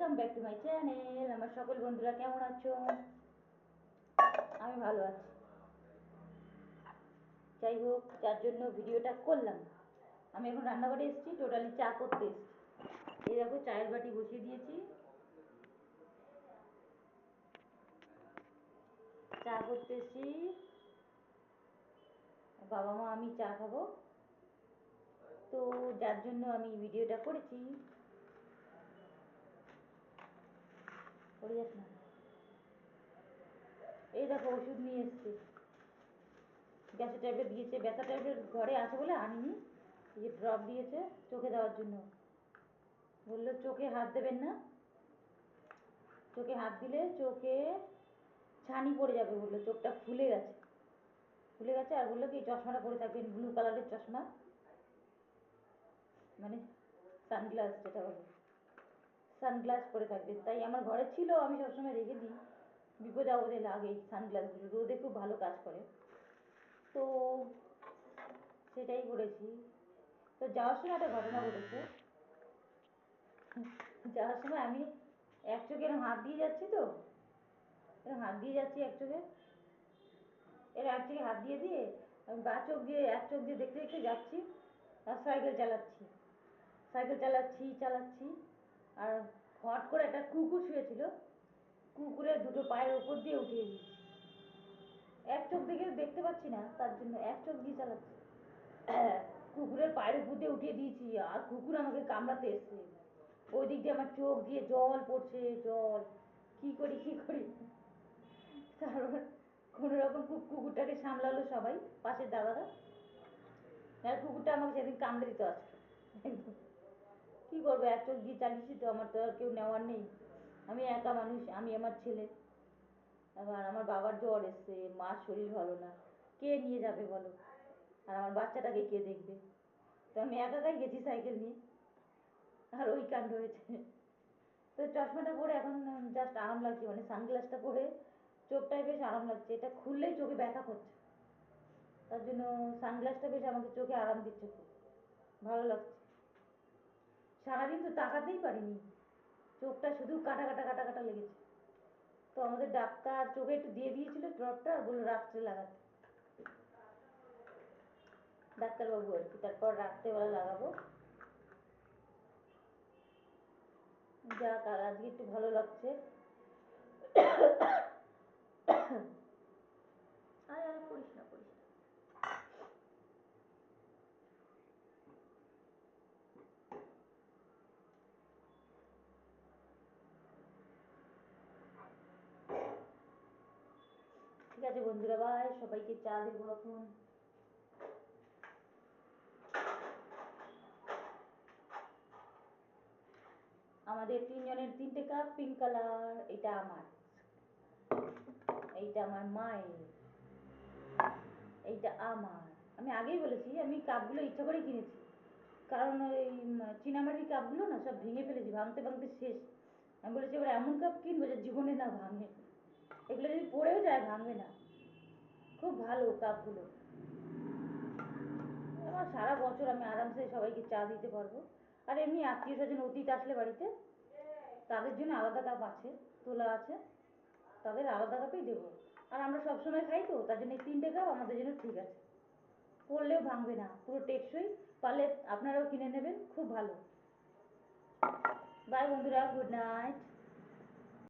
Welcome back to my channel. আমার সকল বন্ধুরা কেমন আছো? আমি ভালো আছি। যাই হোক, যার জন্য ভিডিওটা করলাম, আমি এখন রান্নাঘরে এসেছি, টোটালি চা করতে এসেছি। এই দেখো, চায়ের বাটি বসিয়ে দিয়েছি, চা করতে এসেছি। বাবা মা আমি চা খাবো, তো যার জন্য আমি ভিডিওটা করেছি। করে যাস না। এই দেখো, ওষুধ নিয়ে এসেছি। গ্যাসের ট্যাবলেট দিয়েছে, ব্যথা ট্যাবলেট ঘরে আছে বলে আনিনি। এই যে ড্রপ দিয়েছে চোখে দেওয়ার জন্য। বললো চোখে হাত দেবেন না, চোখে হাত দিলে চোখে ছানি পড়ে যাবে, বললো চোখটা ফুলে গেছে। ফুলে গেছে আর বললো কি এই চশমাটা পরে থাকবেন, ব্লু কালারের চশমা, মানে সানগ্লাস যেটা বলে, সানগ্লাস পরে থাকবেন। তাই আমার ঘরে ছিল, আমি সবসময় রেখে দিই, বিপদে আপদে লাগে। সানগ্লাসগুলো রোদে খুব ভালো কাজ করে, তো সেটাই করেছি। তো যাওয়ার সময় একটা ঘটনা ঘটেছে। যাওয়ার সময় আমি এক চোখে এরকম হাত দিয়ে যাচ্ছি, তো এরকম হাত দিয়ে যাচ্ছি এক চোখে, এর এক চোখে হাত দিয়ে দিয়ে আমি বা চোখ দিয়ে এক চোখ দিয়ে দেখতে দেখতে যাচ্ছি, আর সাইকেল চালাচ্ছি, সাইকেল চালাচ্ছি চালাচ্ছি। আর হট করে একটা কুকুর শুয়েছিল, কুকুরের দুটো পায়ের ওপর দিয়ে উঠিয়ে দিয়েছি। এক চোখ দিকে দেখতে পাচ্ছি না, তার জন্য এক চোখ দিয়ে চালাচ্ছি। কুকুরের পায়ের উপর দিয়ে উঠিয়ে দিয়েছি, আর কুকুর আমাকে কামড়াতে এসছে। ওই দিক দিয়ে আমার চোখ দিয়ে জল পড়ছে, জল। কি করি কি করি, তারপর কোনো রকম কুকুরটাকে সামলালো সবাই, পাশের দাদারা। আর কুকুরটা আমাকে সেদিন কামড়ে দিতে আসতো একদম। কী করবো, এক চোখ দিয়ে চালিয়েছি, তো আমার তো আর কেউ নেওয়ার নেই। আমি একা মানুষ, আমি আমার ছেলে, আবার আমার বাবার জ্বর এসছে, মার শরীর ভালো না, কে নিয়ে যাবে বলো? আর আমার বাচ্চাটাকে কে দেখবে? তো আমি একাই গেছি সাইকেল নিয়ে, আর ওই কাণ্ড হয়েছে। তো চশমাটা পরে এখন জাস্ট আরাম লাগছে, মানে সানগ্লাসটা পরে চোখটায় বেশ আরাম লাগছে। এটা খুললেই চোখে ব্যথা করছে, তার জন্য সানগ্লাসটা বেশ আমাকে চোখে আরাম দিচ্ছে, খুব ভালো লাগছে। সারাদিন তো তাকাতেই পারিনি, চোখটা শুধু কাটা কাটা কাটা কাটা লেগেছে। তো আমাদের ডাক্তার চোখে একটু দিয়ে দিয়েছিল ড্রপটা, আর বললো রাত্রে লাগাতে, ডাক্তারবাবু আর কি, তারপর রাত্রেবেলা লাগাবো। যাক, আজকে একটু ভালো লাগছে। আরে আরে, পড়িস না পড়িস না। ঠিক আছে বন্ধুরা, বাই, সবাইকে চা দেবো এখন। আমাদের তিনজনের তিনটে কাপ, পিঙ্ক কালার। এটা আমার, এইটা আমার মায়ের, এইটা আমার। আমি আগেই বলেছি, আমি কাপগুলো ইচ্ছা করেই কিনেছি, কারণ ওই চীনামাটির কাপগুলো না সব ভেঙে ফেলেছি, ভাঙতে ভাঙতে শেষ। আমি বলেছি এবার এমন কাপ কিনবো যে জীবনে না ভাঙে, এগুলো যদি পড়েও যায় ভাঙবে না। খুব ভালো কাপগুলো, আমার সারা বছর আমি আরামসে সবাইকে চা দিতে পারবো। আর এমনি আত্মীয় স্বজন অতীত আসলে বাড়িতে, তাদের জন্য আলাদা কাপ আছে, তোলা আছে, তাদের আলাদা কাপেই দেবো। আর আমরা সবসময় খাই, তো তার জন্য এই তিনটে কাপ আমাদের জন্য ঠিক আছে, পড়লেও ভাঙবে না, পুরো টেকসই। পারলে আপনারাও কিনে নেবেন, খুব ভালো। বাই বন্ধুরা, গুড নাইট।